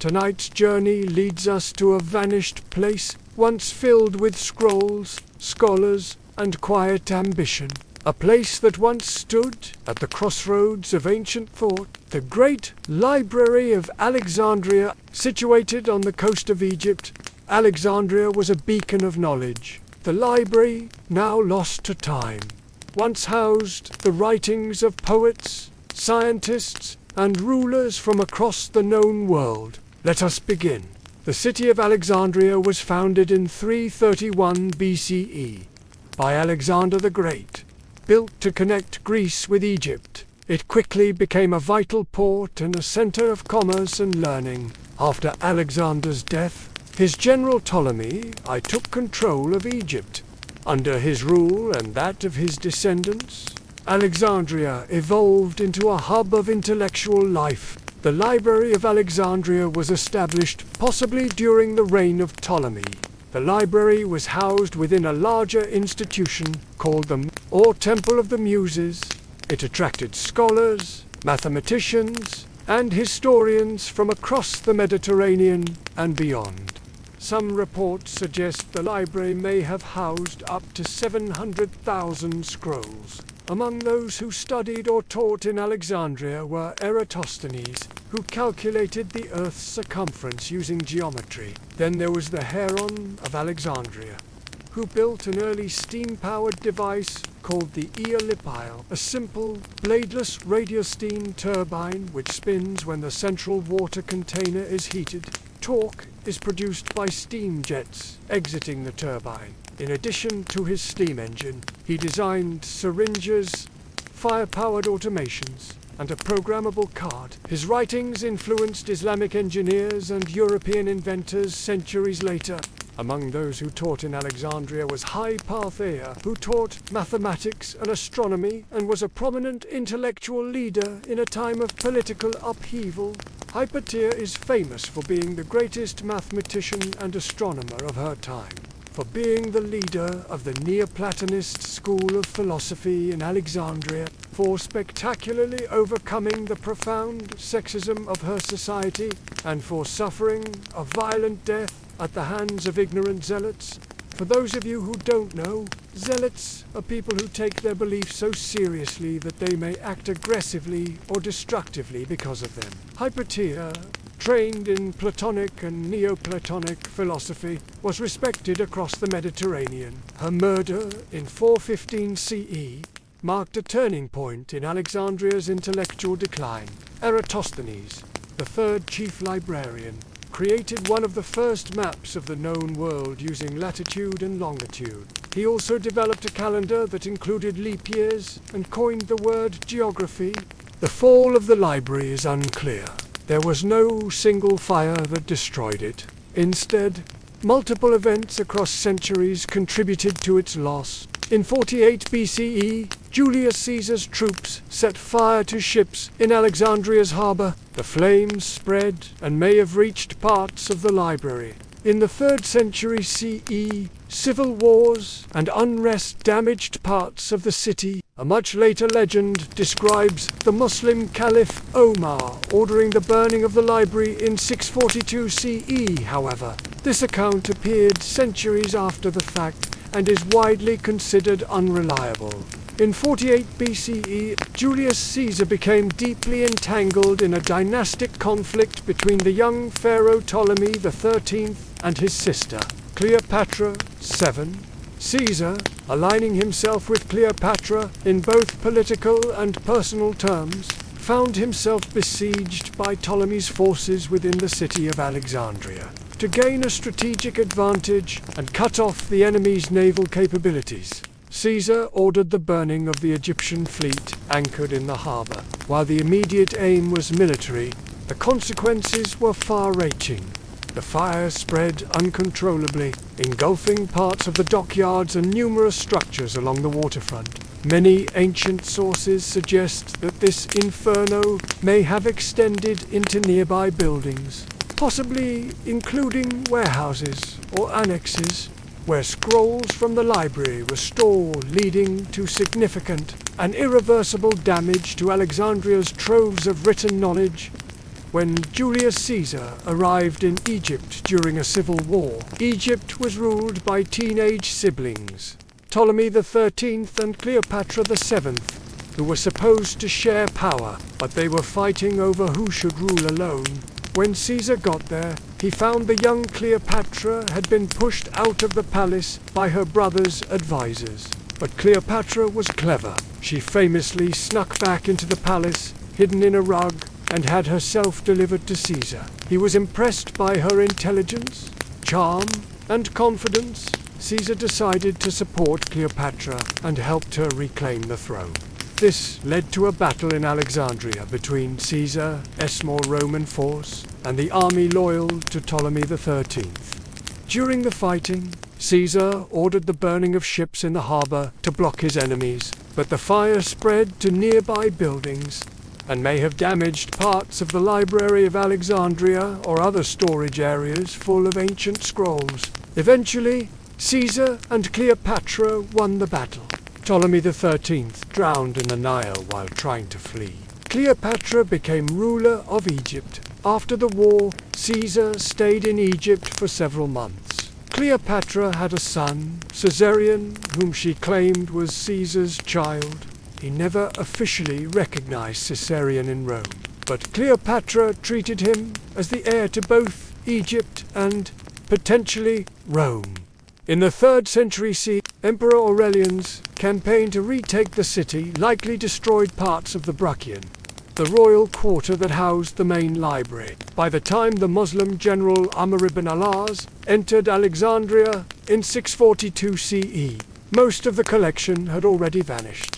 Tonight's journey leads us to a vanished place, once filled with scrolls, scholars, and quiet ambition. A place that once stood at the crossroads of ancient thought, the great Library of Alexandria, situated on the coast of Egypt. Alexandria was a beacon of knowledge. The library, now lost to time, once housed the writings of poets, scientists, and rulers from across the known world. Let us begin. The city of Alexandria was founded in 331 BCE by Alexander the Great. Built to connect Greece with Egypt, it quickly became a vital port and a center of commerce and learning. After Alexander's death, his general Ptolemy I took control of Egypt. Under his rule and that of his descendants, Alexandria evolved into a hub of intellectual life. The Library of Alexandria was established possibly during the reign of Ptolemy. The library was housed within a larger institution called the Temple of the Muses. It attracted scholars, mathematicians, and historians from across the Mediterranean and beyond. Some reports suggest the library may have housed up to 700,000 scrolls. Among those who studied or taught in Alexandria were Eratosthenes, who calculated the Earth's circumference using geometry. Then there was the Heron of Alexandria, who built an early steam-powered device called the Eolipile, a simple, bladeless radiostene turbine which spins when the central water container is heated. Torque is produced by steam jets exiting the turbine. In addition to his steam engine, he designed syringes, fire-powered automations, and a programmable card. His writings influenced Islamic engineers and European inventors centuries later. Among those who taught in Alexandria was Hypatia, who taught mathematics and astronomy and was a prominent intellectual leader in a time of political upheaval. Hypatia is famous for being the greatest mathematician and astronomer of her time, for being the leader of the Neoplatonist school of philosophy in Alexandria, for spectacularly overcoming the profound sexism of her society, and for suffering a violent death at the hands of ignorant zealots. For those of you who don't know, zealots are people who take their beliefs so seriously that they may act aggressively or destructively because of them. Hypatia, trained in Platonic and Neoplatonic philosophy, was respected across the Mediterranean. Her murder in 415 CE marked a turning point in Alexandria's intellectual decline. Eratosthenes, the third chief librarian, created one of the first maps of the known world using latitude and longitude. He also developed a calendar that included leap years and coined the word geography. The fall of the library is unclear. There was no single fire that destroyed it. Instead, multiple events across centuries contributed to its loss. In 48 BCE, Julius Caesar's troops set fire to ships in Alexandria's harbor. The flames spread and may have reached parts of the library. In the 3rd century CE, civil wars and unrest damaged parts of the city. A much later legend describes the Muslim Caliph Omar ordering the burning of the library in 642 CE, however. This account appeared centuries after the fact and is widely considered unreliable. In 48 BCE, Julius Caesar became deeply entangled in a dynastic conflict between the young pharaoh Ptolemy XIII and his sister, Cleopatra VII. Caesar, aligning himself with Cleopatra in both political and personal terms, found himself besieged by Ptolemy's forces within the city of Alexandria. To gain a strategic advantage and cut off the enemy's naval capabilities, Caesar ordered the burning of the Egyptian fleet anchored in the harbor. While the immediate aim was military, the consequences were far-reaching. The fire spread uncontrollably, engulfing parts of the dockyards and numerous structures along the waterfront. Many ancient sources suggest that this inferno may have extended into nearby buildings, possibly including warehouses or annexes, where scrolls from the library were stored, leading to significant and irreversible damage to Alexandria's troves of written knowledge. When Julius Caesar arrived in Egypt during a civil war, Egypt was ruled by teenage siblings, Ptolemy XIII and Cleopatra VII, who were supposed to share power, but they were fighting over who should rule alone. When Caesar got there, he found the young Cleopatra had been pushed out of the palace by her brother's advisors. But Cleopatra was clever. She famously snuck back into the palace, hidden in a rug, and had herself delivered to Caesar. He was impressed by her intelligence, charm, and confidence. Caesar decided to support Cleopatra and helped her reclaim the throne. This led to a battle in Alexandria between Caesar's more Roman force and the army loyal to Ptolemy XIII. During the fighting, Caesar ordered the burning of ships in the harbor to block his enemies, but the fire spread to nearby buildings and may have damaged parts of the Library of Alexandria or other storage areas full of ancient scrolls. Eventually, Caesar and Cleopatra won the battle. Ptolemy XIII drowned in the Nile while trying to flee. Cleopatra became ruler of Egypt. After the war, Caesar stayed in Egypt for several months. Cleopatra had a son, Caesarion, whom she claimed was Caesar's child. He never officially recognized Caesarion in Rome, but Cleopatra treated him as the heir to both Egypt and, potentially, Rome. In the 3rd century CE, Emperor Aurelian's campaign to retake the city likely destroyed parts of the Bruchion, the royal quarter that housed the main library. By the time the Muslim general Amr ibn al-As entered Alexandria in 642 CE, most of the collection had already vanished.